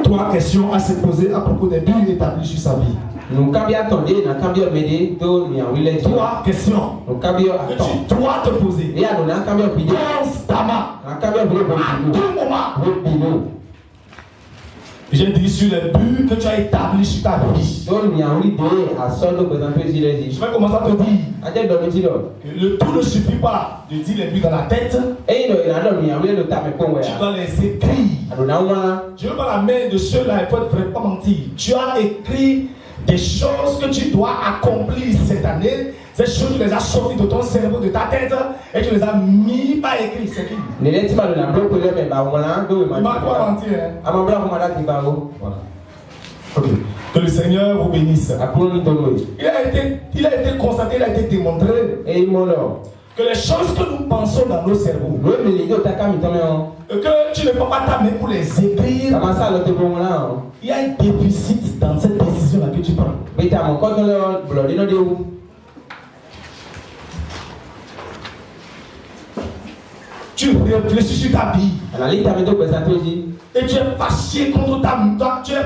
3 questions à se poser à propos des buts établis sur sa vie. 3 questions que tu dois te poser constamment, à tout moment. J'ai dit sur les buts que tu as établis sur ta vie. Je vais commencer à te dire que le tout ne suffit pas de dire les buts dans la tête. Tu dois les écrire. Je ne veux pas la main de ceux-là, il faut vraiment mentir. Tu as écrit des choses que tu dois accomplir cette année. Ces choses, tu les as sorties de ton cerveau, de ta tête, et tu les as mis par écrit. C'est qui? Il ne va pas mentir. Voilà. Ok. Que le Seigneur vous bénisse. Il a été constaté, il a été démontré que les choses que nous pensons dans nos cerveaux, que tu ne peux pas t'amener pour les écrire, il y a un déficit dans cette décision-là que tu prends. Tu réfléchis sur ta vie et tu es fâché contre ta vie. Tu es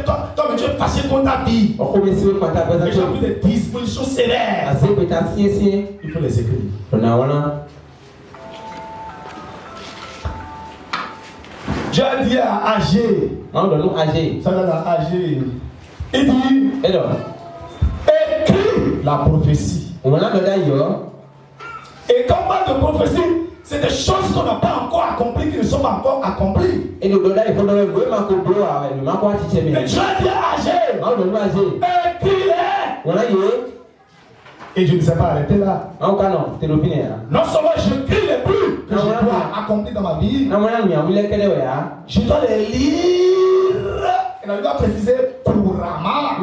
fâché contre ta vie. Et j'ai pris des dispositions sévères. Il faut les écrire. Dieu a dit à Agé, ça va dans Agé, il dit, écris la prophétie. Et quand on parle de prophétie, c'est des choses qu'on n'a pas encore accomplies, qui ne sont pas encore accomplies. Et Dieu a dit à Agé, écris-les. Et je ne sais pas arrêter là. Non seulement je crie les buts que je dois accomplir dans ma vie, je dois les lire. Et là, je dois préciser couramment.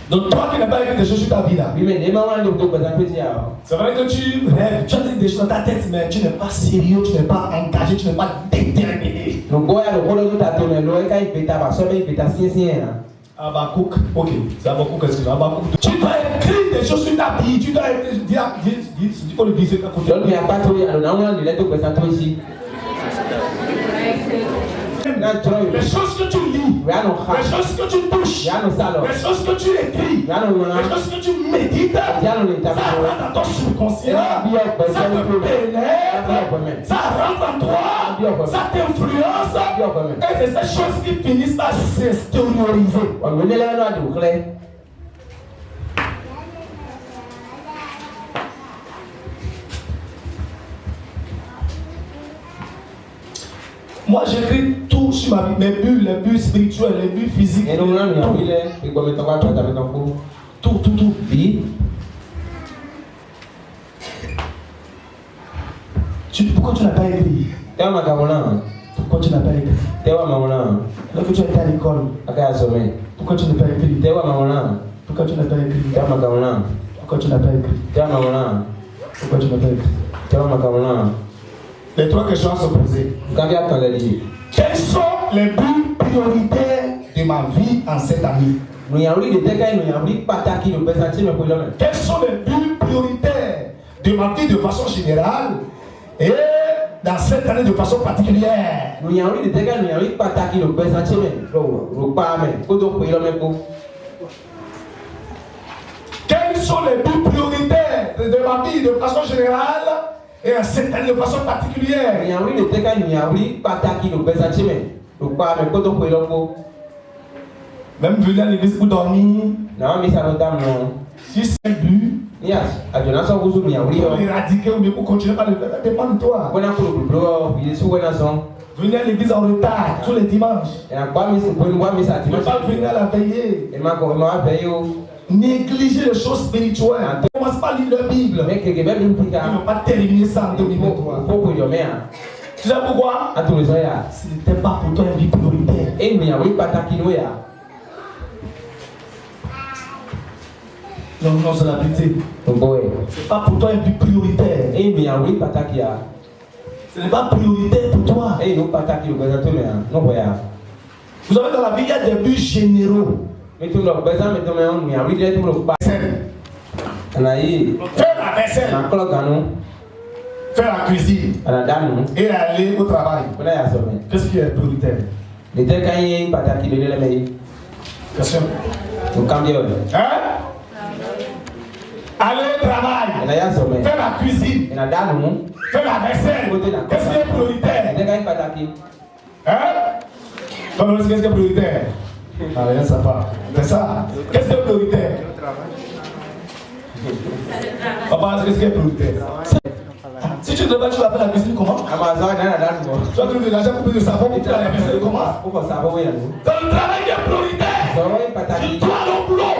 Donc toi qui n'as pas écrit des choses sur ta vie là, c'est vrai que tu rêves, tu as des choses dans ta tête, mais tu n'es pas sérieux, tu n'es pas engagé, tu n'es pas déterminé. Habakkuk, ok, c'est Habakkuk, excuse-moi, Habakkuk. Tu dois écrire des choses sur ta vie, tu dois dire, il faut le viser à côté. Les choses que tu lis, les choses que tu touches, les choses que tu écris, les choses que tu médites, ça rentre dans ton subconscient, ça te pénètre, ça rentre en toi, ça t'influence, et c'est ces choses qui finissent par s'extérioriser. Moi j'écris tout sur ma vie, mes buts, les buts spirituels, les buts physiques. Tout. Pourquoi tu n'as pas écrit? Pourquoi tu n'as pas écrit? Alors que tu as été à l'école. Pourquoi tu n'as pas écrit? Pourquoi tu n'as pas écrit? Pourquoi tu n'as pas écrit? Pourquoi tu n'as pas écrit? Les 3 questions à se poser. Quels sont les buts prioritaires de ma vie en cette année? Quels sont les buts prioritaires de ma vie de façon générale et dans cette année de façon particulière? Quels sont les buts prioritaires de ma vie de façon générale et en cette année de façon particulière? Même venir à l'église pour dormir. Si c'est un but, pour éradiquer ou pour continuer par le faire, ça dépend de toi. Venir à l'église en retard tous les dimanches. Ne pas venir à la veillée. Négliger les choses spirituelles. Ne commence pas à lire la Bible. Il ne va pas terminer ça en 2023. Tu sais pourquoi? Ce n'était pas pour toi une vie prioritaire. Non, c'est la vérité. Ce n'est pas pour toi une vie prioritaire. Ce n'est pas prioritaire pour toi. Vous savez, dans la vie, il y a des buts généraux. Fais la vaisselle. faire la cuisine et aller au travail. Qu'est-ce qui est prioritaire? Question. Hein? Aller au travail, faire la cuisine, faire la vaisselle. Qu'est-ce qui est prioritaire? Hein? Qu'est-ce qui est prioritaire? Ah, rien ça va. C'est ça. Qu'est-ce qui est prioritaire? Papa, qu'est-ce qui est prioritaire? Si tu te bats, tu vas faire la cuisine comment? Tu vas trouver de l'argent pour payer le savon pour faire la vaisselle comment? Dans le travail qui est prioritaire, tu dois aller au boulot.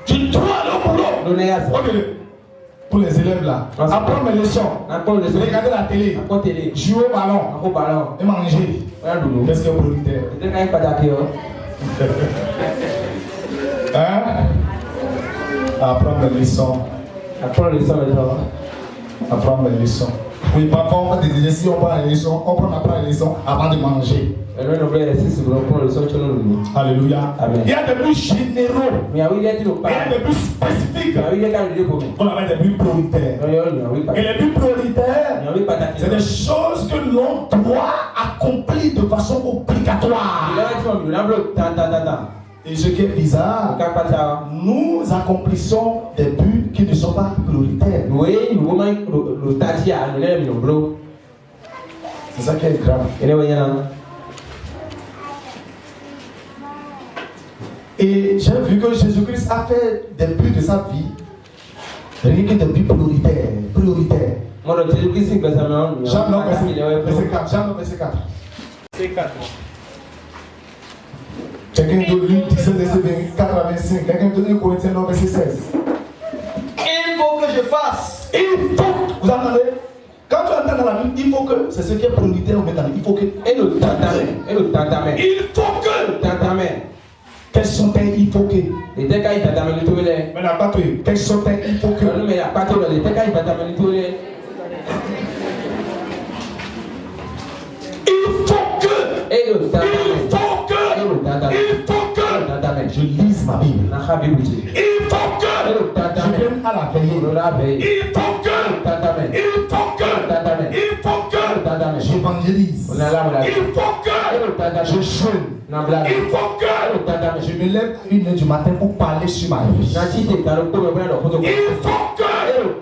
Tu dois aller au boulot. Ok. Pour les élèves là, apprendre mes leçons, regarder la télé, jouer au ballon et manger. Qu'est-ce qui est prioritaire? Hein? Apprendre mes leçons. Apprendre mes leçons. Oui, parfois on va te dire si on prend les leçons, on apprend les leçons avant de manger. Alléluia. Amen. Il y a des buts généraux. Il y a des buts spécifiques. On appelle des buts prioritaires. Et les buts prioritaires, c'est des choses que l'on doit accomplir de façon obligatoire. Et ce qui est bizarre, nous accomplissons des buts qui ne sont pas prioritaires. C'est ça qui est grave. Et j'ai vu que Jésus-Christ a fait des buts de sa vie, rien que des buts prioritaires. Jean 9, verset 4. Quelqu'un de lui, 17, verset 4 à 25. Quelqu'un de 1 Corinthiens 9, verset 16. Il faut que je fasse. Il faut. Vous entendez? Quand tu entends dans la Bible, il faut que. C'est ce qui est prioritaire au métal. Il faut que. Il faut que. Quels sont tes il faut que? Mais la patrie. Quels sont tes il faut que? Il faut que je lise ma Bible. Il faut que je vienne à la veille. Il faut que j'évangélise. Il faut que je jeûne. Il faut que je me lève à 1h du matin pour parler sur ma vie. Il faut que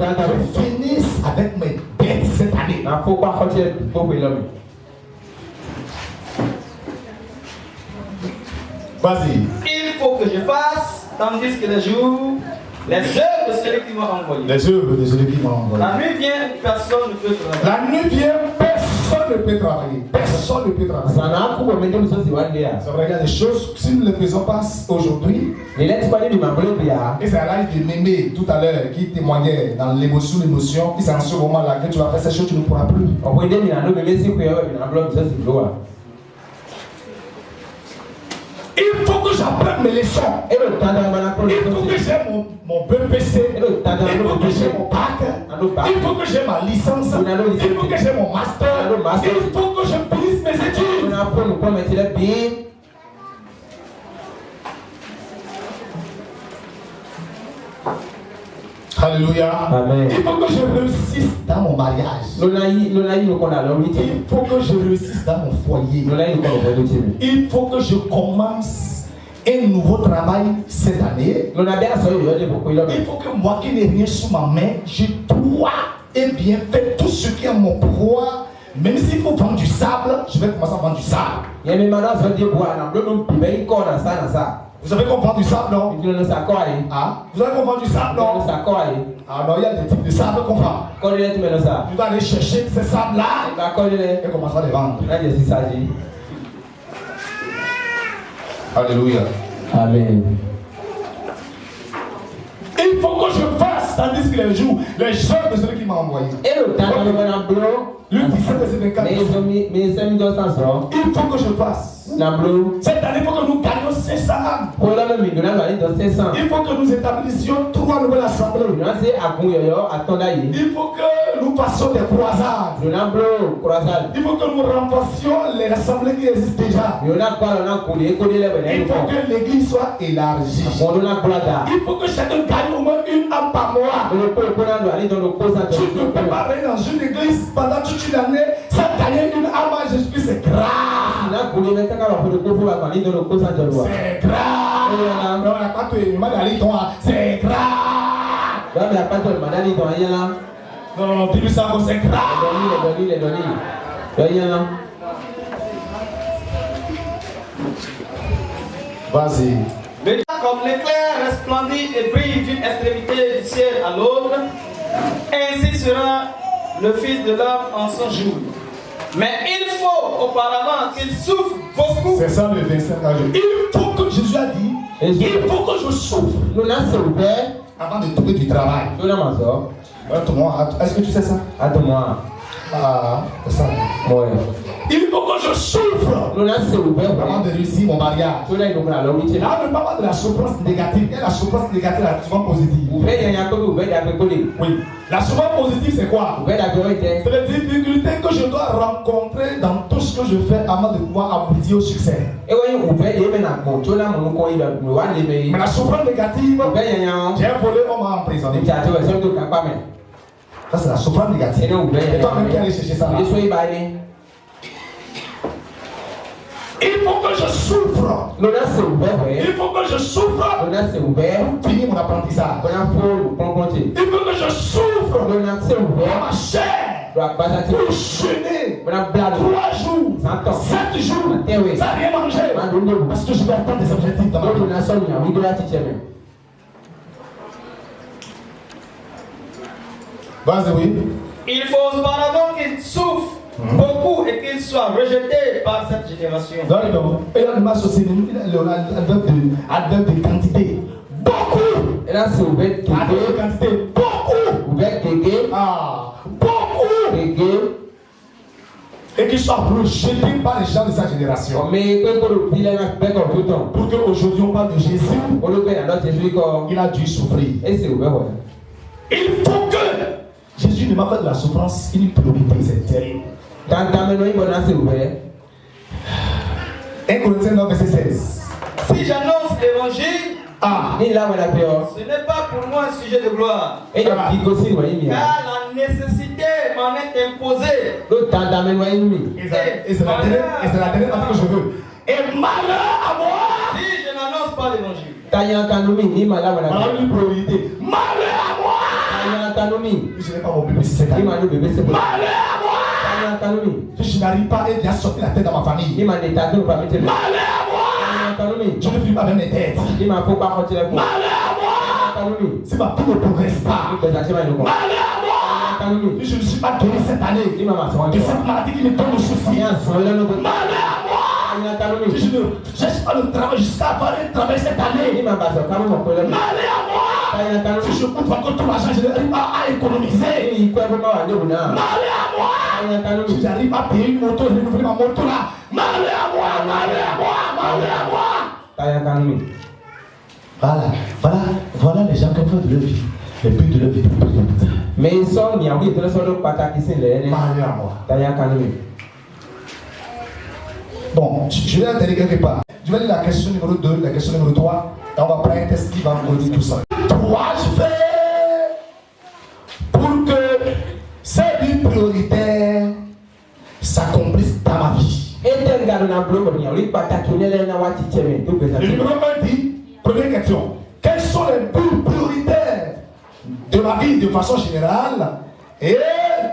je finisse avec mes dettes cette année. Vas-y. Il faut que je fasse, tandis que les jours, les œuvres de celui qui m'a envoyé. Les œuvres de celui qui m'a envoyé. La nuit vient, personne ne peut travailler. La nuit vient, personne ne peut travailler. Personne ne peut travailler. C'est vrai, il y a des choses, si nous ne les faisons pas aujourd'hui, et c'est à l'âge de Mémé tout à l'heure qui témoignait dans l'émotion, et c'est en ce moment-là que tu vas faire ces choses, tu ne pourras plus. Il faut que j'apprenne mes leçons. Il faut que j'ai mon BPC. Il faut que j'ai mon bac. Il faut que j'ai ma licence. Il faut que j'ai mon master. Il faut que je finisse mes études. Alléluia. Amen. Il faut que je réussisse dans mon mariage. Il faut que je réussisse dans mon foyer. Il faut que je commence un nouveau travail cette année. Il faut que moi qui n'ai rien sous ma main, je dois et bien faire tout ce qui est en mon pouvoir. Même s'il faut vendre du sable, je vais commencer à vendre du sable. Vous savez qu'on vend du sable, non? Ah, vous savez qu'on vend du sable, non? Ah non, il y a des types de sable qu'on vend. Tu dois aller chercher ces sables-là et commencer à les vendre. Alléluia. Amen. Il faut que je fasse, tandis que les jours de celui qui m'a envoyé. Luc 17, verset 24. Il faut que je fasse. Cette année, il faut que nous gagnions 500 âmes. Il faut que nous établissions 3 nouvelles assemblées. Il faut que nous fassions des croisades. Il faut que nous renforcions les assemblées qui existent déjà. Il faut que l'église soit élargie. Il faut que chacun gagne au moins une âme par mois. Tu ne peux pas aller dans une église pendant toute une année sans gagner une âme à Jésus. C'est grave. C'est grave. C'est grave. Non, dis-lui ça, c'est grave. Vas-y. Comme l'éclair resplendit et brille d'une extrémité du ciel à l'autre, ainsi sera le Fils de l'homme en son jour. Mais il faut auparavant qu'il souffre beaucoup. C'est ça le verset. Il faut que Jésus a dit, il faut que je souffre avant de trouver du travail. Est-ce que tu sais ça? Ah, c'est ça. Il faut que je souffre avant de réussir mon mariage. Là, on ne parle pas de la souffrance négative. Et la souffrance négative, la souffrance positive. Oui. La souffrance positive, c'est quoi? C'est les difficultés que je dois rencontrer dans tout ce que je fais avant de pouvoir aboutir au succès. Mais la souffrance négative, j'ai volé, on m'a emprisonné. Ça, c'est la souffrance négative. Et toi-même qui allais chercher ça là. Il faut que je souffre. Il faut que je souffre pour finir mon apprentissage. Il faut que je souffre pour ma chair. Pour jeûner 3 jours, 7 jours, sans rien manger. Parce que je vais atteindre des objectifs dans ma vie. Vas-y, oui. Il faut auparavant qu'il souffre beaucoup et qu'il soit rejeté par cette génération. Non. Et là, le match aussi, l'adverbe de quantité. Beaucoup. Et là, c'est ouvert de quantité. Beaucoup. Beaucoup. Et qu'il soit rejeté par les gens de sa génération. Pour qu'aujourd'hui on parle de Jésus, il a dû souffrir. Il faut que Jésus ne m'a pas de la souffrance une priorité, c'est terrible. 1 Corinthiens 9, verset 16. Si j'annonce l'évangile, ce n'est pas pour moi un sujet de gloire. Car la nécessité m'en est imposée. Et c'est la dernière partie que je veux. Et malheur à moi si je n'annonce pas l'évangile. Malheur à moi. Je n'ai pas mon bébé si c'est malheur à moi. Je n'arrive pas à bien sortir la tête dans ma famille. Malheur à moi. Je ne vis pas même les têtes. Malheur à moi. Si ma vie ne progresse pas. Malheur à moi. Je ne suis pas donné cette année. De cette maladie qui me donne le souci. Malheur à moi. Je ne cherche pas le travail jusqu'à avoir un travail cette année. Malheur à moi. Si je compte encore tout l'argent, je n'arrive pas à économiser. Malheur à moi. Si j'arrive à payer une moto, renouveler ma moto là. Malheur à moi. Voilà les gens qui font de leur vie. Le but de leur vie. Mais ils sont mis en vie de leur Malheur à moi. Bon, je vais aller quelque part. Je vais lire la question numéro 2, la question numéro 3. Et on va prendre un test qui va me redire tout ça. Dois-je faire pour que ces buts prioritaires s'accomplissent dans ma vie? Le numéro 1 dit, première question, quels sont les buts prioritaires de ma vie de façon générale et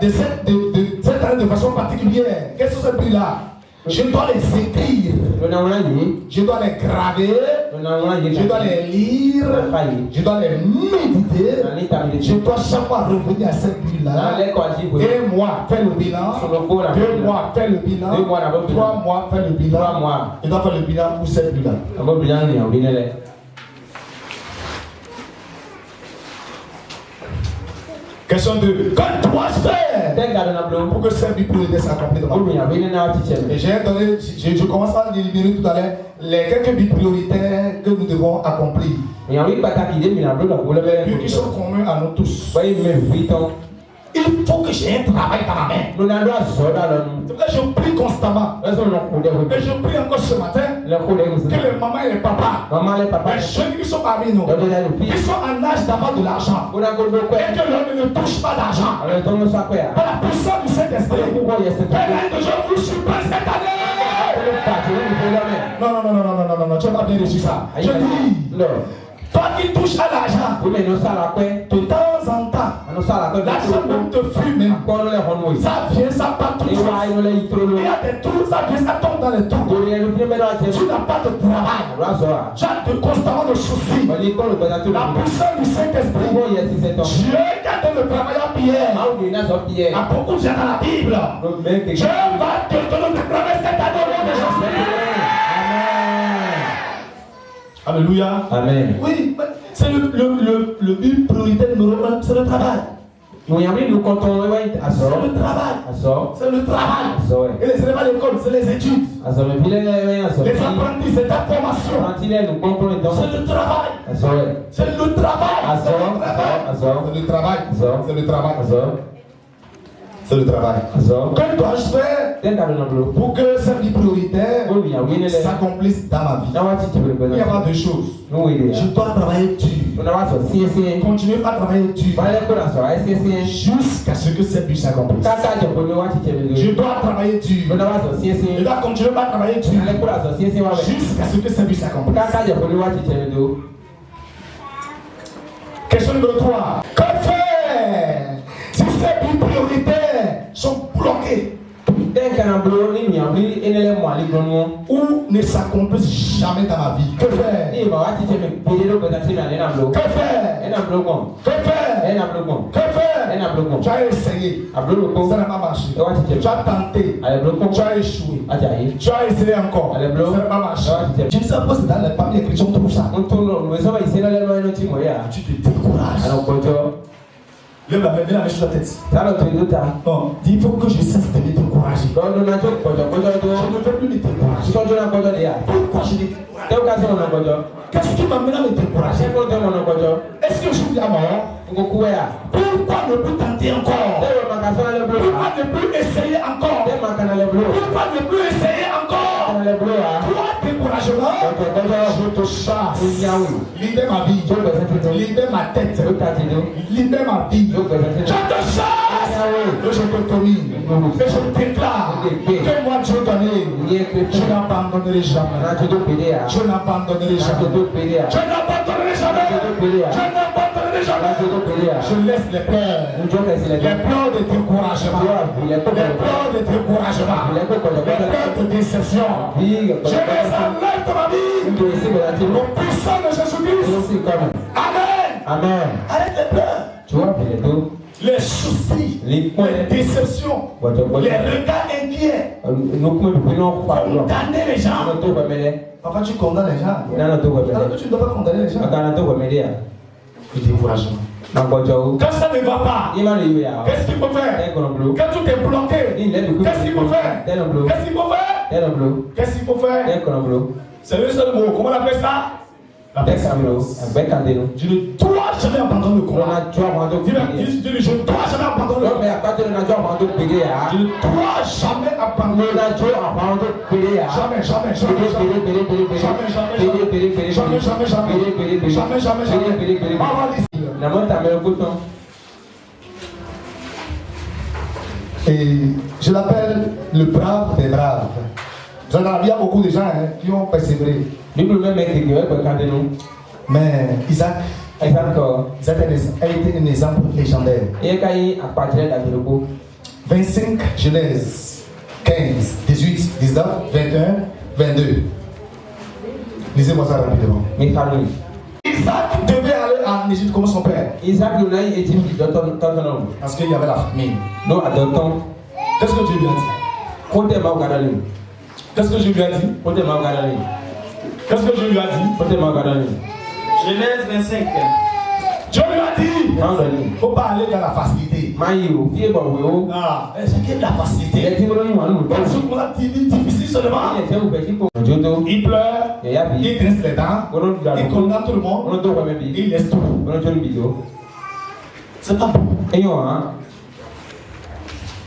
de cette année de façon particulière? Quels sont ces buts-là? Je dois les écrire, je dois les graver, je dois les lire, je dois les méditer, je dois chaque fois revenir à cette bulle-là. 1 mois, faire le bilan, 2 mois, faire le bilan, 3 mois, faire le bilan, je dois faire le bilan pour cette bulle-là. Question 2. Que dois-je faire pour que cette bulle prioritaire s'accomplisse dans ma vie? Et je commence à éliminer tout à l'heure les quelques buts prioritaires que nous devons accomplir. Buts qui sont communs à nous tous. Il il faut que j'ai un travail dans ma main. C'est pourquoi je prie constamment. Et je prie encore ce matin que les mamans et les papas, les jeunes qui sont parmi nous, qui sont en âge d'avoir de l'argent, et que l'homme ne touche pas d'argent. Par la puissance du Saint-Esprit, l'année de jour où je suis prêt cette année. Non, tu n'as pas bien reçu ça. Je dis, toi qui touches à l'argent, de temps en temps, l'argent même te fume même. Ça vient, ça part tout seul. Il y a des trous, ça vient, ça tombe dans les trous. Tu n'as pas de travail. Tu as constamment de soucis. La puissance du Saint-Esprit. Dieu qui a donné le travail à Pierre. Il y a beaucoup de gens dans la Bible. Dieu va te donner le travail cette année. Alléluia. Amen. Oui, c'est le but prioritaire numéro 1, c'est le travail. C'est le travail. C'est le travail. Et ce n'est pas l'école, c'est les études. Les apprentis, c'est ta formation. C'est le travail. C'est le travail. C'est le travail. C'est le travail. C'est le travail. Que dois-je faire pour que cette vie prioritaire s'accomplisse dans ma vie? Il y a pas deux choses. Je dois travailler dur. Continuer à travailler dur jusqu'à ce que cette vie s'accomplisse. Je dois travailler dur. Je dois continuer à travailler dur jusqu'à ce que cette vie s'accomplisse. Question numéro 3. Que faire si ces buts prioritaires sont bloqués ou ne s'accomplissent jamais dans ma vie? Que faire? Que faire? Tu as essayé, ça n'a pas marché. Tu as tenté, tu as échoué. Tu as essayé encore, ça n'a pas marché. Je ne sais pas si dans les papiers écrits on trouve ça. Tu te décourages. Lève la main, mets la main sur la tête. Non, dis, il faut que je cesse de me décourager. Je ne veux plus me décourager. Pourquoi je me décourage? Qu'est-ce qui m'amène à me décourager? Est-ce que je suis à mort? Pourquoi ne plus tenter encore? Pourquoi ne plus essayer encore? Pourquoi ne plus essayer encore? Toi, découragement, je te chasse. Libère ma vie. Libère ma tête. Libère ma vie. Je te chasse. Et je te domine. Et je déclare que moi, Dieu donné, je n'abandonnerai jamais. Je n'abandonnerai jamais. Je n'abandonnerai jamais. Je n'abandonnerai jamais. Je laisse les pleurs de découragement, les pleurs de découragement, les pleurs de déception. Je les enlève de ma vie. Au puissant de Jésus-Christ. Amen. Amen. Arrête les pleurs. Les soucis, les déceptions, les regards inquiets, condamner les gens. Papa, tu condamnes les gens. Alors que tu ne dois pas condamner les gens. Le découragement. Quand ça ne va pas, qu'est-ce qu'il faut faire? Quand tout est bloqué, qu'est-ce qu'il faut faire? Qu'est-ce qu'il faut faire? Qu'est-ce qu'il faut faire? C'est le seul mot. Comment on appelle ça? La persévérance. Je ne dois jamais abandonner le combat. Je ne dois jamais abandonner le combat. Je ne dois jamais abandonner Et je l'appelle le brave des braves. Il y a beaucoup de gens qui ont persévéré. Mais Isaac a été un exemple légendaire. 25 Genèse 15, 18, 19, 21, 22. Lisez-moi ça rapidement. Isaac devait aller en Égypte comme son père. Parce qu'il y avait la famine. Qu'est-ce que Dieu lui a dit? Qu'est-ce que Dieu lui a dit? Qu'est-ce que Dieu lui a dit? Genèse 25. Dieu lui a dit, il ne faut pas aller dans la facilité. Ah, c'est la facilité. C'est difficile seulement. Il pleure, il grince les dents, il condamne tout le monde, il laisse tout. C'est pas bon.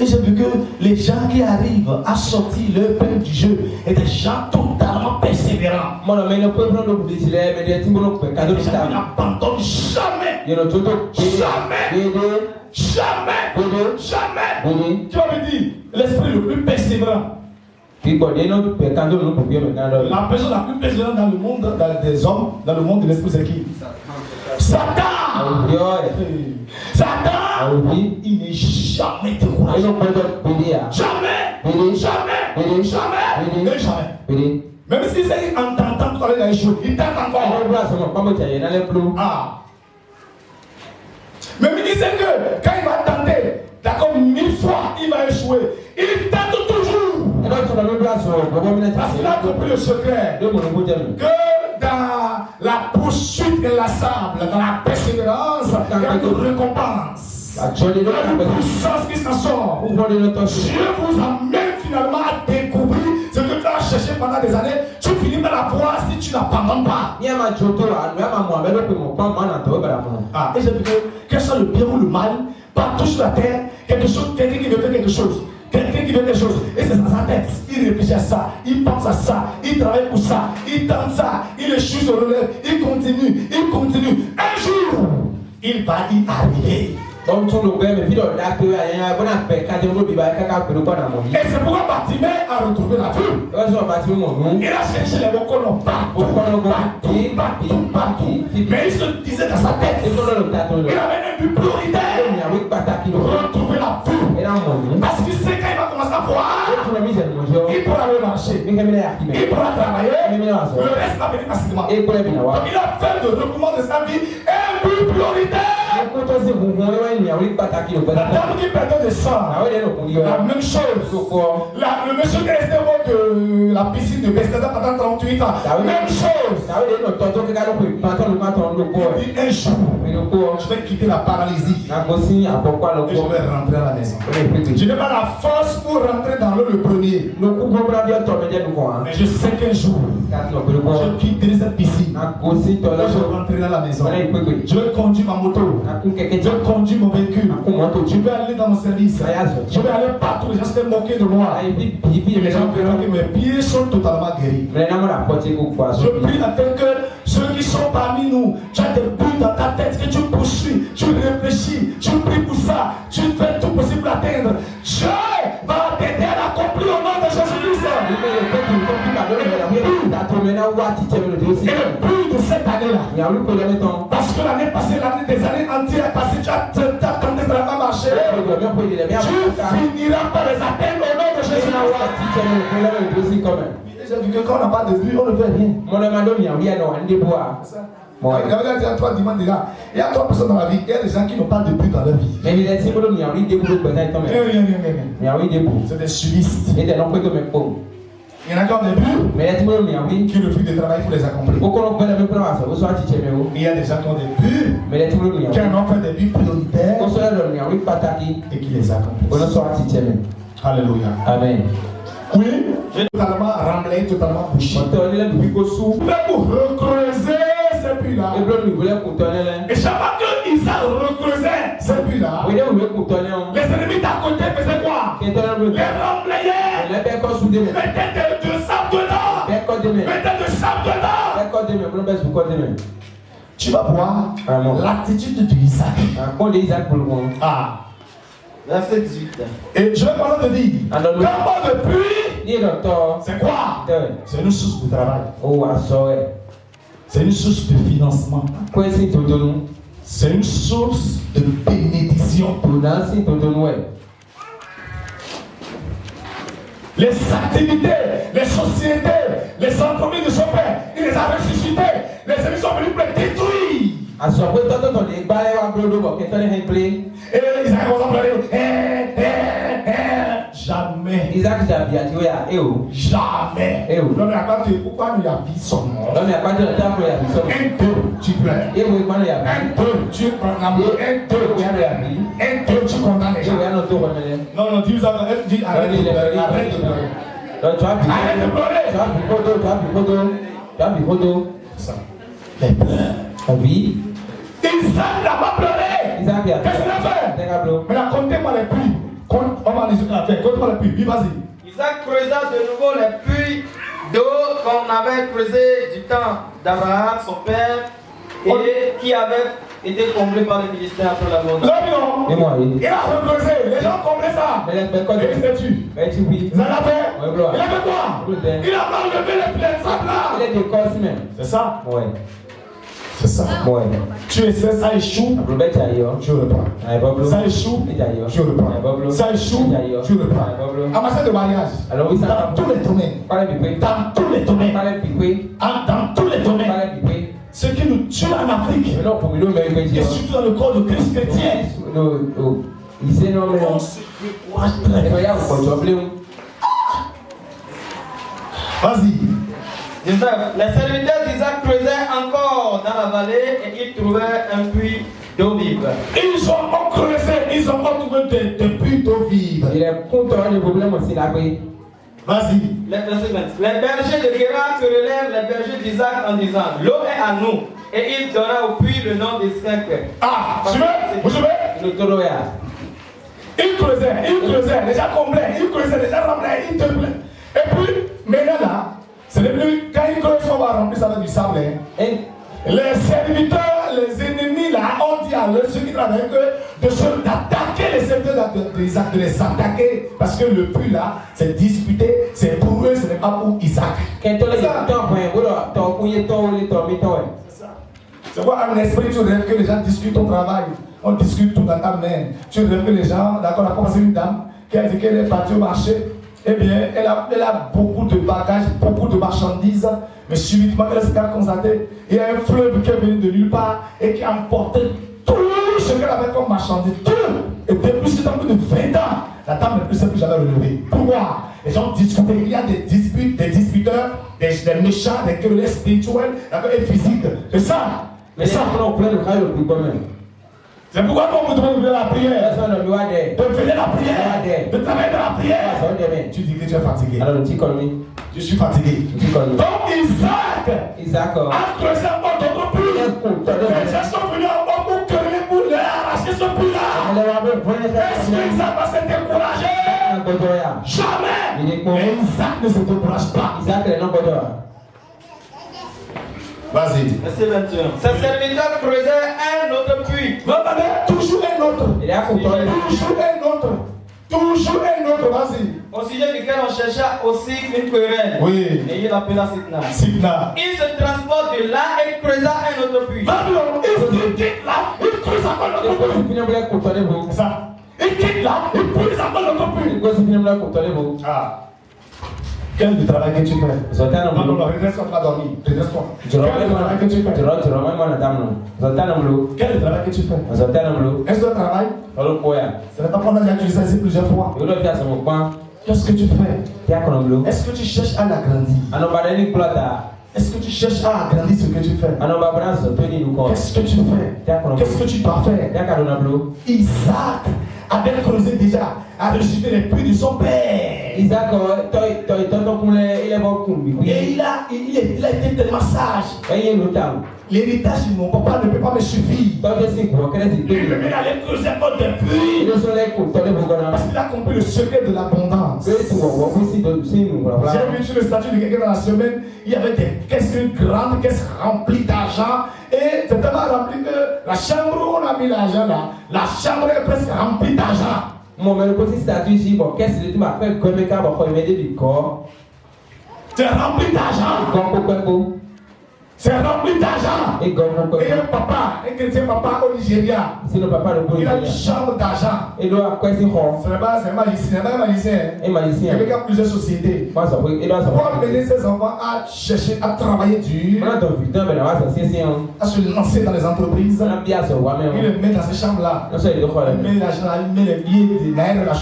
Et j'ai vu que les gens qui arrivent à sortir leur peuple du jeu et des gens totalement persévérants. Mon ami, le peuple nous dit mais des gens n'abandonnent jamais. Jamais. Tu vas me dire, l'esprit le plus persévérant. La personne la plus persévérante dans le monde des hommes, dans le monde de l'esprit, c'est qui? Satan. Satan. Il n'est jamais découragé. Jamais. Même si c'est en tentant tout à l'heure, il a échoué. Il tente encore. Même il sait que quand il va tenter, d'accord, 1000 fois, il va échouer. Il tente toujours. Parce qu'il a compris le secret. Que dans la poursuite inlassable, dans la persévérance, il y a une récompense. Il y a une puissance qui s'en sort. Dieu vous amène finalement à découvrir ce que tu as cherché pendant des années. Tu finis par la voir si tu n'abandonnes pas. Et j'ai vu que, quel soit le bien ou le mal, partout sur la terre, quelqu'un qui veut faire quelque chose. Quelqu'un qui veut des choses, et c'est dans sa tête. Il réfléchit à ça, il pense à ça, il travaille pour ça, il tente ça, il échoue sur le relève, il continue. Un jour, il va y arriver. Et c'est pourquoi Bartimée a retrouvé la vue. Il a cherché les mots qu'on n'a pas. Mais il se disait dans sa tête, il avait un but prioritaire. Retrouver la vue. Parce qu'il sait quand il va commencer à voir, il pourra aller marcher, il pourra travailler, le reste va venir facilement. Donc il a fait de recommandement de sa vie un but prioritaire. La dame qui perdait de sang, la même chose. Le monsieur qui restait au bord de la piscine de Bethesda pendant 38 ans, même chose. Il dit un jour, je vais quitter la paralysie et je vais rentrer à la maison. Je n'ai pas la force pour rentrer dans l'eau le premier. Mais je sais qu'un jour, je quitterai cette piscine et je rentrerai à la maison. Je vais conduire ma moto. Je vais conduire mon véhicule. Je vais aller dans mon service. Je vais aller partout. Les gens se moquer de moi. Et les gens verront que mes pieds sont totalement guéris. Je prie afin que ceux qui sont parmi nous, tu as des buts dans ta tête que tu poursuis, tu réfléchis, tu pries pour ça, tu fais tout possible pour l'atteindre. Dieu va t'aider à l'accomplir au nom de Jésus-Christ. Et le but de cette année-là, parce que l'année passée, l'année des années entières passées, tu as tenté de la marcher. Tu finiras par les atteindre au nom de Jésus-Christ. J'ai vu que quand on n'a pas de but, on ne fait rien. Il y a 3 dimanches déjà. Il y a 3 personnes dans la vie. Il y a des gens qui n'ont pas de but dans leur vie. C'est des suivistes. Il y en a qui ont des buts qui refusent de travailler pour les accomplir. Il y a des gens qui ont des buts qui en ont fait des buts prioritaires et qui les accomplissent. Alléluia. Amen. Oui, j'ai totalement remblayé, totalement bouché. Mais pour recreuser ces puits-là, et chaque fois que Isaac recreusait ces puits-là, les ennemis d'à côté faisaient quoi? Les remblayaient, mettaient de sable dedans. Tu vas voir l'attitude d'Isaac. Verset 18. Et je vais pas te dire, quand on de pluie, c'est quoi? C'est une source de travail. C'est une source de financement. C'est une source de bénédiction. Les activités, les sociétés, les entreprises de son père, il les a ressuscités. Les ennemis sont venus pour les détruire. Et Isaac va pleurer. Jamais. Jamais. L'homme n'a pas dit pourquoi nous y a vu son nom. Un peu, tu pleures. Un peu, tu prends l'amour. Un peu, tu condamnes les gens. Non, dis arrête de pleurer. Arrête de pleurer. Ça. Les pleurs. Oui. Isaac n'a pas pleuré. Qu'est-ce qu'il a fait? Mais la comptez-moi les pluies. On On va aller sur la terre. Continue la pluie. Vas-y. Isaac creusa de nouveau les puits d'eau qu'on avait creusé du temps d'Abraham, son père, et qui avait été comblé par les Philistins après la mort. Il a recreusé. Les gens comblé ça. Et c'est tu. Ils en avaient. Il a fait quoi? Il a enlevé les sables là. Il est de corps même. C'est ça? Ouais. C'est ça. Ouais. Tu essaies, ça échoue. Tu reprends. Ça échoue. Tu reprends. Ça échoue. Tu reprends. En matière de mariage. Alors oui, ça dans tous les domaines. Dans tous les domaines. Dans tous les domaines. Ce qui nous tue en Afrique. Et surtout dans le corps de Christ chrétien. Il sait non mais on se décourage très vite. Vas-y. 19. Les serviteurs d'Isaac creusaient encore dans la vallée et ils trouvaient un puits d'eau vive. Ils ont creusé, ils ont trouvé des puits d'eau vive. Il est content du problème aussi là. Vas-y. Les bergers de Guéra querellèrent les bergers d'Isaac en disant: l'eau est à nous. Et il donna au puits le nom d'Isaac. Ah, vous savez? Ils creusaient, les gens comblaient, ils creusaient, les gens remplissaient, ils comblaient. Et puis, maintenant là, c'est devenu, quand ils creusent, on va remplir ça avec du sable. Les serviteurs, les ennemis là, ont dit à ceux qui travaillent d'attaquer les serviteurs d'Isaac, de les attaquer. Parce que le puits là, c'est disputé, c'est pour eux, ce n'est pas pour Isaac. C'est ça. C'est quoi un esprit, tu rêves que les gens discutent ton travail. On discute tout dans ta main. Tu rêves que les gens, d'accord, on a commencé une dame qui a dit qu'elle est partie au marché. Eh bien, elle a beaucoup de bagages, beaucoup de marchandises, mais subitement, elle s'est constatée. Il y a un fleuve qui est venu de nulle part et qui a emporté tout ce qu'elle avait comme marchandise. Tout. Et depuis ce temps de 20 ans, la dame ne s'est plus jamais relevée. Pourquoi? Les gens discutent. Il y a des disputes, des disputeurs, des méchants, des querelles spirituelles et physiques. C'est ça. Mais ça, on prend le travail le plus quand même. C'est pourquoi on vous demande de la prière, de faire la prière, de travailler dans la prière. Tu dis que tu es fatigué. Alors, tu connais. Je suis fatigué. Donc Isaac a creusé un bon d'autres puits. Les gens sont venus en bas pour quereller pour leur arracher ce puits-là. Est-ce que Isaac va se décourager? Jamais. Mais Isaac ne se décourage pas. Isaac est non Vas-y. Verset 21. Ces serviteurs creusaient un autre puits. Toujours un autre. Toujours un autre. Vas-y. Au sujet duquel on chercha aussi une querelle. Oui. Et il appela Sitna. Il se transporte de là et creusa un autre puits. Il quitte là, il creuse encore un autre puits. C'est ça. Il quitte là, il creuse encore un autre puits. Ah. Quel est le travail que tu fais? Non, redresse-toi, tu vas dormir. Redresse-toi. Quel est le travail que tu fais? Quel est le travail que tu fais? Est-ce que tu travailles? Ce n'est pas qu'on a déjà utilisé ici plusieurs fois. Qu'est-ce que tu fais? Est-ce que tu cherches à l'agrandir? Est-ce que tu cherches à agrandir ce que tu fais? Qu'est-ce que tu fais? Qu'est-ce que tu dois faire? Isaac avait creusé déjà, a ressuscité les puits de son père. Isaac, et il a été tellement sage. L'héritage de mon papa ne peut pas me suffire. Il me met à aller creuser encore des puits. Parce qu'il a compris le secret de l'abondance. J'ai vu sur le statut de quelqu'un dans la semaine, il y avait des caisses, une grande caisse remplie d'argent. Et c'est tellement rempli que la chambre où on a mis l'argent là, la chambre est presque remplie d'argent. C'est rempli d'argent. C'est rempli d'argent. Et un papa, un chrétien papa au Nigeria, il a une chambre d'argent. C'est un magicien, il y a plusieurs sociétés. Pour amener ses enfants à chercher, à travailler dur, à se lancer dans les entreprises, il les met dans ces chambres-là. Il met l'argent, il met les billets de naïra,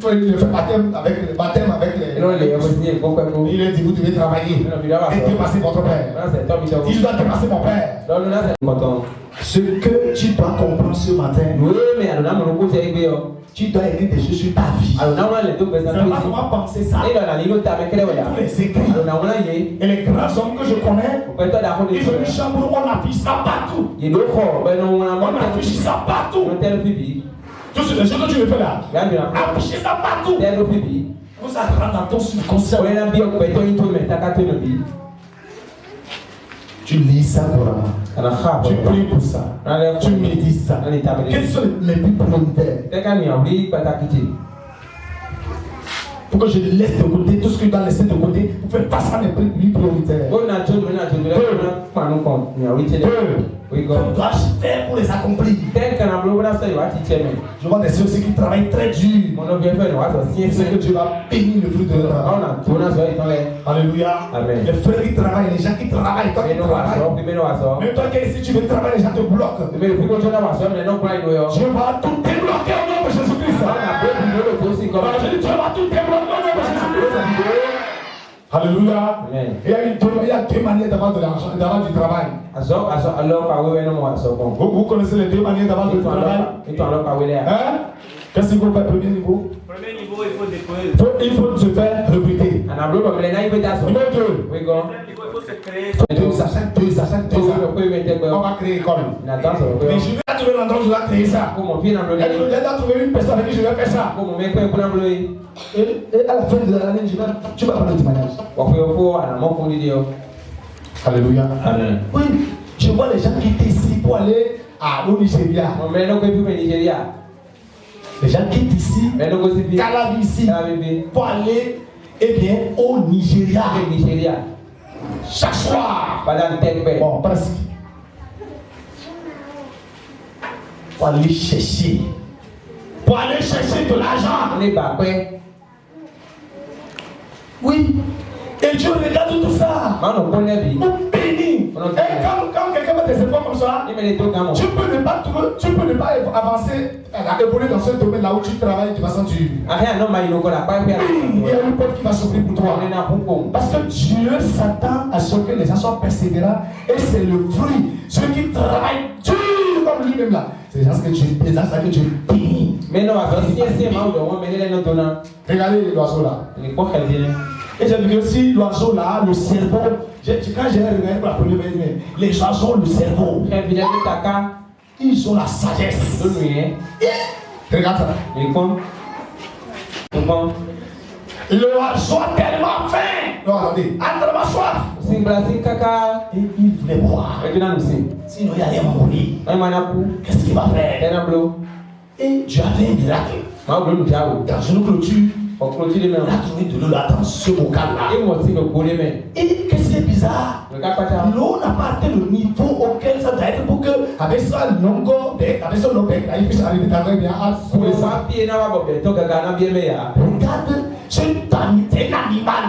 il fait baptême avec les. Il a dit vous devez travailler et dépasser votre père. Il doit dépasser mon père. Ce que tu dois comprendre ce matin, tu dois écrire des choses sur ta vie. C'est pas comment penser ça. Tous les écrits et les grands hommes que je connais, ils ont une chambre où on affiche ça partout. On affiche ça partout. Tout ce les choses que tu veux faire là, afficher ça partout. Pour ça rentre dans ton subconscient. Tu lis ça couramment. Tu pries pour ça. Tu médites ça. Quels sont les buts prioritaires? Pour que je laisse de côté tout ce que tu dois laisser de côté pour faire face à mes buts prioritaires. Tu dois faire pour les accomplir. Je vois des ceux qui travaillent très dur. C'est que Dieu va bénir le fruit de leur travail. Alléluia. Les frères qui travaillent, les gens qui travaillent, toi qui travailles. Même toi qui es ici, tu veux travailler, les gens te bloquent. Dieu va tout débloquer au nom de Jésus-Christ. Je dis, Dieu va tout débloquer au nom de Jésus-Christ. Alléluia. Il y a deux manières d'avoir de l'argent, d'avoir du travail. Vous connaissez les deux manières d'avoir du travail? Hein? Qu'est-ce qu'il faut faire premier niveau? Premier niveau, il faut découvrir. Il faut se faire recruter. Numéro 2. Premier niveau, il faut se créer. Deux. On va créer école. Mais je vais trouver l'endroit où je vais créer ça. Je vais trouver une personne avec qui je vais faire ça. Et à la fin de l'année, tu vas prendre le témoignage. Alléluia. Amen. Oui, je vois les gens qui étaient ici pour aller au Nigeria. Les gens quittent ici, Calavi ici, pour aller au Nigeria. Chaque soir. Bon, presque. Pour aller chercher. Pour aller chercher de l'argent. Oui. Et Dieu regarde tout ça. On bénit. Et quand quelqu'un met des efforts comme ça, tu peux ne pas avancer, évoluer dans ce domaine-là où tu travailles de façon dure. Il y a une porte qui va s'ouvrir pour toi. Parce que Dieu s'attend à ce que les gens soient persévérants. Et c'est le fruit. Ceux qui travaillent dur comme lui-même là. C'est les gens que Dieu bénit. Regardez l'oiseau là. Et j'ai vu aussi l'oiseau là, le cerveau. Quand j'ai regardé pour la première fois, les oiseaux ont le cerveau. Ils ont la sagesse. Regarde ça. L'oiseau a tellement faim. Non, attendez. A tellement soif. Et il voulait boire. Sinon, il allait mourir. Qu'est-ce qu'il va faire? Et Dieu a fait un miracle. Dans une clôture. Il a trouvé de l'eau là dans ce bocal là. Et qu'est-ce qui est bizarre? L'eau n'a pas atteint le niveau auquel ça doit être pour que, avec son longueur, avec son longueur, il puisse arriver très bien à couler ça. Regarde, c'est un animal.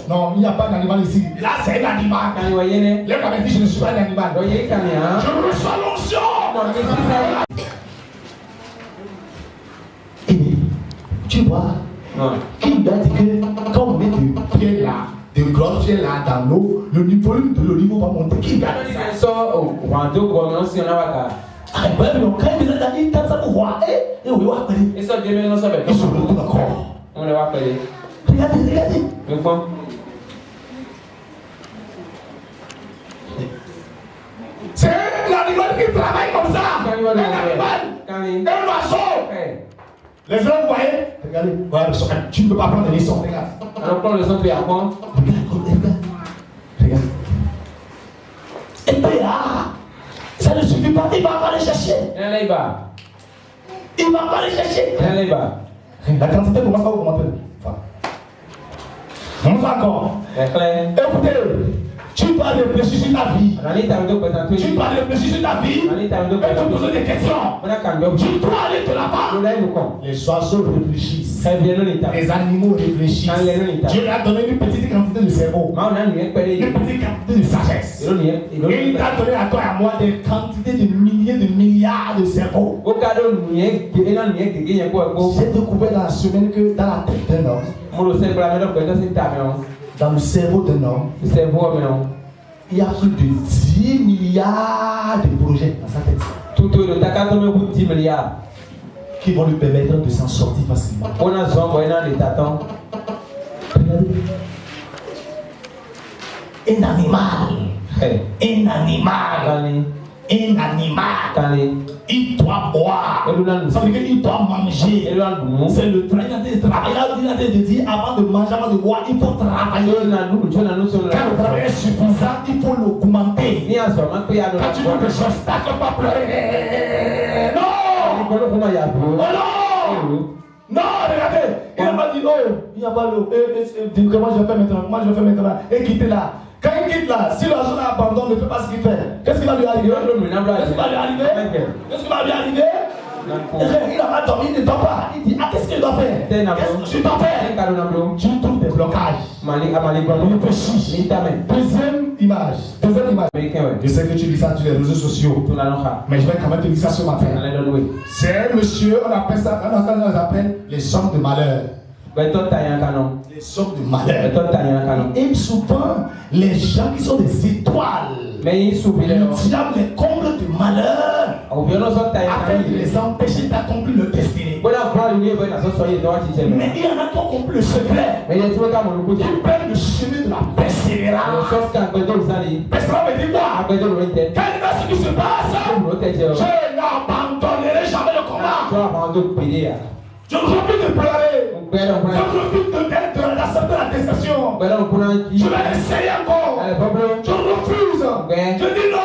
Non, il n'y a pas d'animal ici. Là, c'est un animal. L'homme avait dit, je ne suis pas un animal. Je reçois l'onction. Tu vois, qui doit dire que quand on met des pieds là, des grosses pieds là dans l'eau, le niveau de l'olive va monter. Qui doit dire ça? Ah, ben, quand il tape ça pour voir, et oui, on va appeler. Ils se retournent encore. Regardez. C'est l'animal qui travaille comme ça. Un animal. Un oiseau. Les gens, vous voyez, regardez, tu ne peux pas prendre les leçons, regarde. Alors prends le son puis apprends. Regarde. Et puis là, ça ne suffit pas, il va encore les chercher. Il va encore les chercher. La quantité commence à augmenter. On va encore. Écoutez, tu dois réfléchir sur ta vie. Tu dois réfléchir sur ta vie et te poser des questions. Tu dois aller de là-bas. Les oiseaux réfléchissent. Les animaux réfléchissent. Dieu a donné une petite quantité de cerveau. Une petite quantité de sagesse. Et il t'a donné à toi et à moi des quantités de milliers de milliards de cerveaux. J'ai découvert dans la semaine que dans la tête d'un homme, dans le cerveau d'un homme, il y a plus de 10 milliards de projets dans sa tête. Qui vont lui permettre de s'en sortir facilement. Un animal. Il doit boire. Ça veut dire qu'il doit manger. C'est le travail. Il a dit avant de manger, avant de boire, il faut travailler. Quand le travail est suffisant, il faut l'augmenter. Quand tu dis que je ne pas pleurer. Non! Oh non! Non, regardez, il n'a pas dit, oh, il n'y a pas l'eau. Comment je fais maintenant? Et quitter là. Quand il quitte là, si l'oiseau l'abandonne, ne fait pas ce qu'il fait, qu'est-ce qui va lui arriver? Il n'a pas dormi, il ne dort pas. Il dit, ah, qu'est-ce qu'il doit faire? Qu'est-ce que je dois faire? Tu trouves des blocages. Deuxième image. Je sais que tu lis ça sur les réseaux sociaux, mais je vais quand même te dire ça ce matin. C'est un monsieur, on appelle ça, on appelle les hommes de malheur. Les hommes de malheur. Ils aiment souvent les gens qui sont des étoiles. Le diable les comble de malheur afin de les empêcher d'accomplir leur destinée. Mais il y en a qui ont compris le secret. Ils prennent le chemin de la persévérance. Persévérance veut dire quoi? Quel est ce qui se passe? Je n'abandonnerai jamais le combat. Je ne veux plus de pleurer. Je ne veux plus d'accepter la déception. Je vais essayer encore. Je refuse. Je dis non.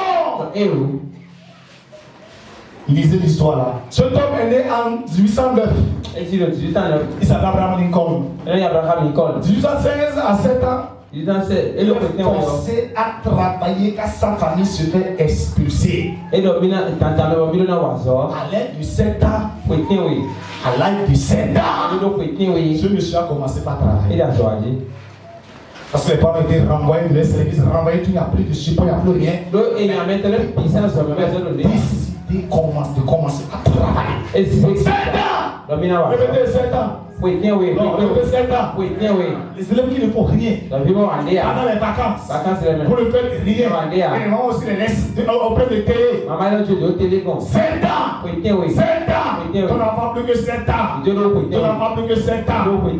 Lisez l'histoire là. Ce homme est né en 1809. Il s'appelle Abraham Lincoln. 1816 à 7 ans. Il est forcé à travailler car sa famille se fait expulser. À l'aide de 7 ans. À l'âge de 7 ans, ce monsieur a commencé par travailler. Parce que les parents étaient renvoyés de l'église, renvoyés, il n'y a plus de support, il n'y a plus rien. Décidé de commencer à travailler. 7 ans! Répétez 7 ans. Les élèves qui ne font rien pendant les vacances, pour le faire rien, et les mamans aussi les laissent auprès de télé. 7 ans, 7 ans, ton enfant plus que 7 ans, ton enfant plus que 7 ans. Je vous ai dit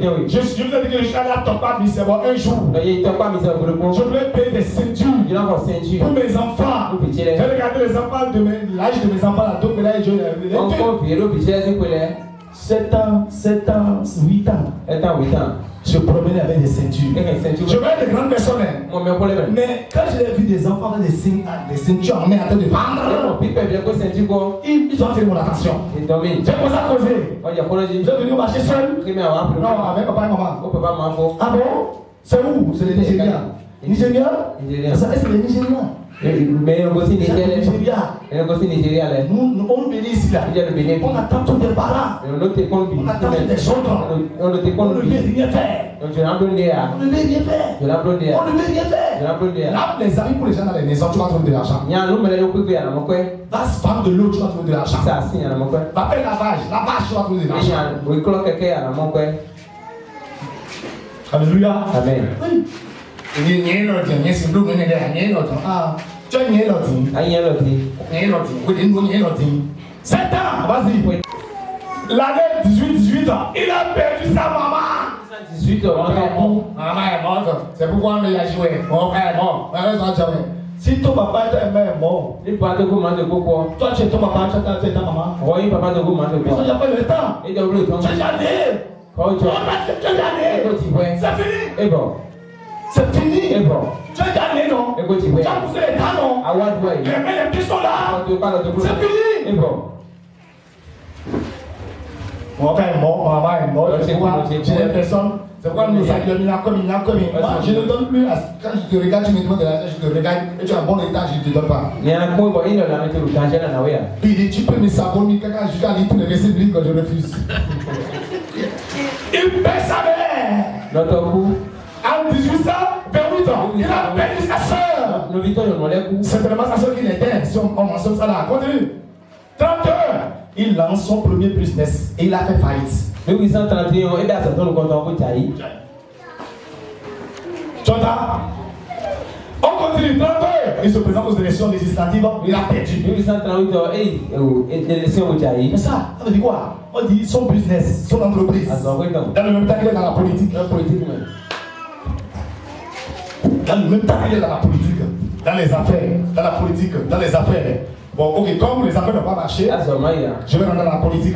que je suis allé à Topa Misebo un jour. Je voulais payer des ceintures pour mes enfants. J'ai regardé les enfants de l'âge de mes enfants là, donc là, 7 ans, 8 ans. Je promenais avec des ceintures. Je voyais des grandes personnes. Mais quand j'ai vu des enfants avec des ceintures en main en train de vendre, ils ont attiré mon attention. J'ai commencé à causer. Je suis venu au marché seul. Non, avec papa et maman. Ah bon? C'est où? C'est le Nigeria. Nigeria? Ça est-ce que le Nigeria? Mais on aussi Nigeria. On bénit ici là. On attend tous les parents. On attend des autres. On ne veut rien faire. On ne veut rien faire. Là, les amis pour les gens dans les maisons, tu vas trouver de l'argent. Va se vendre de l'eau, tu vas trouver de l'argent. Va faire lavage, tu vas trouver de l'argent. Alléluia. Amen. Oui. Tu as 7 ans, vas-y. L'année 18 ans, il a perdu sa maman. 18 ans, maman est morte. C'est pourquoi on l'a joué. Mon frère est mort. Si ton papa est mort, toi tu es ton papa, tu es ta maman. Oui, papa de vous, ils ont déjà fait le temps. Tu as déjà né. C'est fini. C'est fini. Tu as gagné, non? Tu as poussé les dents, non? Les pieds sont là. C'est fini. Mon père est mort, ma maman est morte. C'est pourquoi j'ai personne. C'est pourquoi nous saluons, je ne donne plus. Quand je te regarde, tu me demandes de l'argent, je te regarde. Et tu as un bon état, je ne te donne pas. Il dit, tu peux me savonner quand je suis allé tous les récits bibliques, je refuse. Il paie sa mère. En 1828 ans, il a perdu sa soeur. C'est vraiment sa soeur qui l'était. Si on mentionne ça là, continue. 30 heures, il lance son premier business et il a fait faillite. 1831, il a sorti le compte. Tu entends? On continue. 30 heures, il se présente aux élections législatives, il a perdu. 1838 ans, élection. Mais ça veut dire quoi? On dit son business, son entreprise. Dans le même temps qu'il est dans la politique. Dans le même temps qu'il est dans la politique, dans les affaires, dans la politique, dans les affaires. Bon, ok, comme les affaires n'ont pas marché, je vais rentrer dans la politique.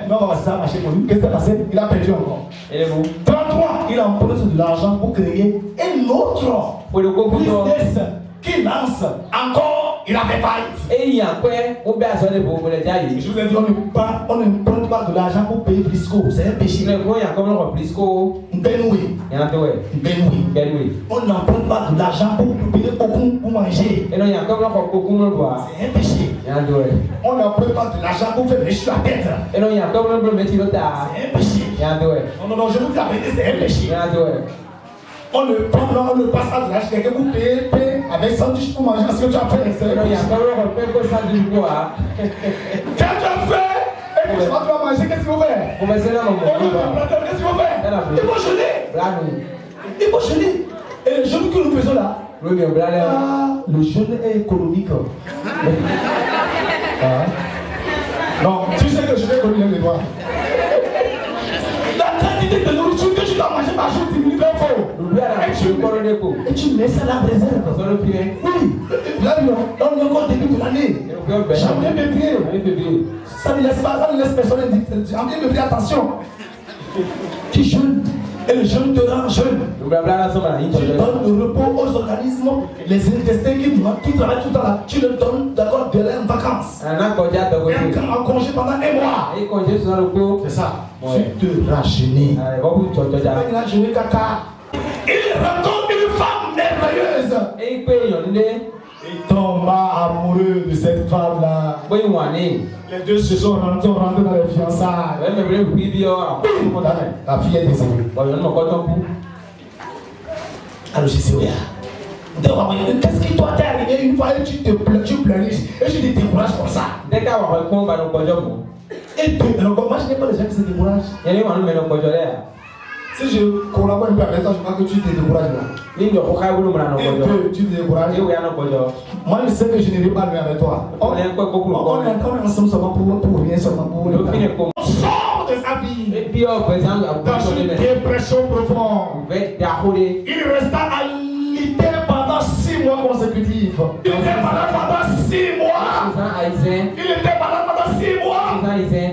Non, ça a marché pour lui. Qu'est-ce qui s'est passé? Il a perdu encore. 33, il a emprunté de l'argent pour créer un autre business qui lance encore, il avait faillite. Je vous ai dit, on n'emprunte pas de l'argent pour payer Frisco, c'est un péché. Benoui. On n'emprunte pas de l'argent pour payer beaucoup pour manger. C'est un péché. On n'emprunte pas de l'argent pour faire lécher la tête. C'est un péché. Non, je vous dis la vérité, c'est un péché. On ne passe pas de l'argent quelqu'un pour payer avec 100 dishes pour manger ce que tu as fait. C'est un péché. Quand tu as fait, et que tu vas manger, qu'est-ce qu'il faut faire? Qu'est-ce qu'il faut faire? Il faut jeûner. Il faut jeûner. Et le jeûne que nous faisons là, le jeûne est économique. Non, tu sais que je vais économiser les doigts. La quantité de nourriture que tu dois manger par jour diminue d'un faux. Et tu mets ça à la réserve. Oui. Là, on est encore au début de l'année. Janvier, février. Ça ne laisse personne indifférent. Janvier, février, attention. Tu jeûnes. Et le jeûne te rend jeune. Tu donnes le repos aux organismes, les intestins qui travaillent tout le temps là. Tu leur donnes d'accord de l'air en vacances. En congé pendant un mois. C'est ça. Tu te rajeunis. Il a jeûné caca. Il rencontre une femme merveilleuse. Il tomba amoureux de cette femme-là. Les deux se sont rentrés dans les fiançailles. La fille est décédée. Alors je dis, qu'est-ce qui doit t'arriver une fois et tu pleures et tu te décourages comme ça? Et moi je n'ai pas les gens qui se découragent. Si je collabore un peu avec toi, je crois que tu te décourages là. Tu te décourages. Moi je sais que je n'irai pas loin avec toi. On est ensemble seulement pour rien, seulement pour on sort de sa vie dans une dépression profonde. Il resta alité pendant 6 mois consécutifs. Il était malade pendant 6 mois. Il était malade pendant 6 mois.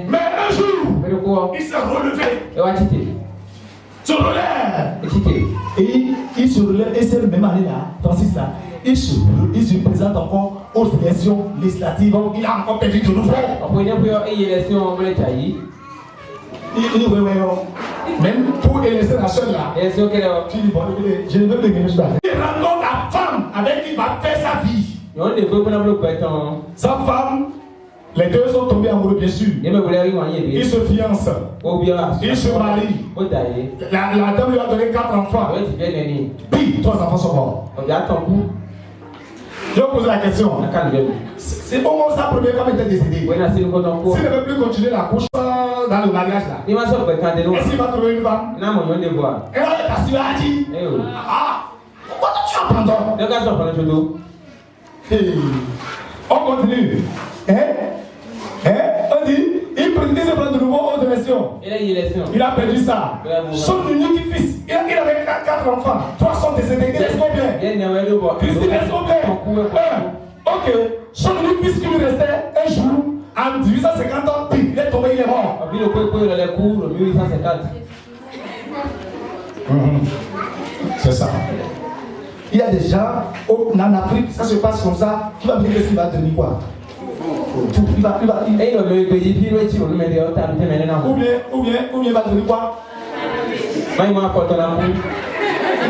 Mais un jour, il s'est relevé. Se relève. Et il se relève, et cette même année-là, Francis là, il se présente encore aux élections législatives. Il a encore perdu de nouveau. Même pour élection nationale là, tu dis bon, je ne veux plus gagner. Il rencontre la femme avec qui il va faire sa vie. Sa femme. Les deux sont tombés amoureux, bien sûr. Ils se fiancent. Ils se marient. La dame lui a donné 4 enfants. Puis, 3 enfants sont morts. Je vais poser la question. C'est au moment où sa première femme était décédée. S'il ne veut plus continuer la couche dans le mariage là, est-ce qu'il va trouver une femme? Et là, ta dit, pourquoi tu abandonnes? On continue. On dit, il se prend de nouveau aux élections. Il a perdu ça. Son unique fils, il avait 4 enfants. 3 sont décédés. Il reste combien? Christine reste combien? Ok. Son unique fils qui lui restait un jour, en 1850 ans, il est tombé, il est mort. C'est ça. Il y a des gens en Afrique, ça se passe comme ça, qui va me dire qu'est-ce qu'il va devenir quoi? Ou bien il va devenir quoi? Il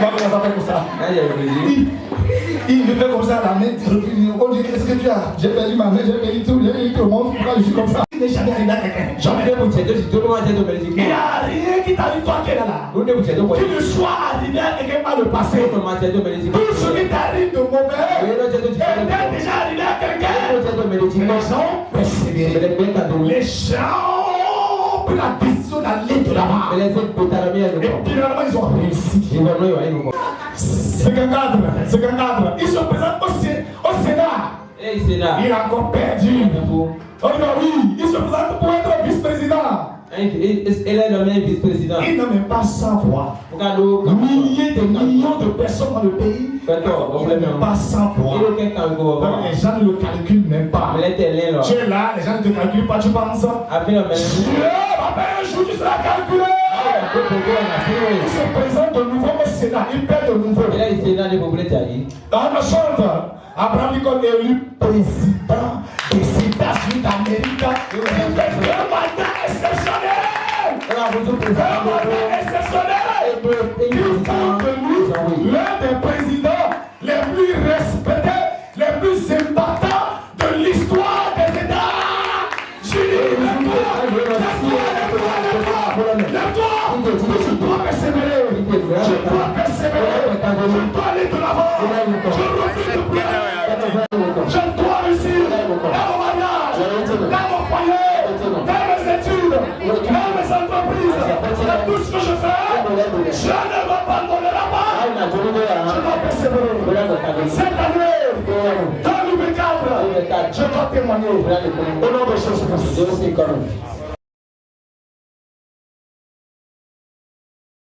va commencer à faire comme ça. Il me fait comme ça la main. On dit qu'est-ce que tu as? J'ai perdu ma main, j'ai perdu tout le monde. Pourquoi je suis comme ça? Il n'est jamais arrivé à quelqu'un. Jamais. Il n'y a rien qui t'arrive toi qui es là. Tu ne sois arrivé à quelqu'un par le passé. Tout ce qui t'arrive de mauvais est déjà arrivé à quelqu'un. Les gens persévèrent. Les gens prennent la décision d'aller de là-bas. Et finalement ils ont réussi. C'est qu'un cadre. Il se présente au Sénat. Il a encore perdu. Oh non, oui, il se présente pour être vice-président. Ele é nommé vice-président. Il n'a même pas savoir. Milliers de millions de personnes dans le pays. Il n'a même pas savoir. Les gens ne le calculent même pas. Tu es là, les gens ne te calculent pas, tu penses. Dieu m'appelle un jour, tu seras calculé. Il se présente de nouveau au Sénat, il perd de nouveau. Dans le centre, Abraham Lincoln est élu président des États-Unis d'Amérique. Il fait un mandat exceptionnel. Un mandat exceptionnel. Il compte de lui l'un des présidents les plus respectés, les plus importants de l'histoire des États-Unis. Lève-toi. Je dois persévérer. Je dois persévérer. Je dois aller de l'avant. Je refuse de pleurer. Je dois réussir dans mon mariage, dans mon foyer, dans mes études, dans mes entreprises, dans tout ce que je fais. Je ne m'abandonnerai pas. Je dois persévérer. Cette année, dans l'UB4, je dois témoigner au nom de Jésus-Christ.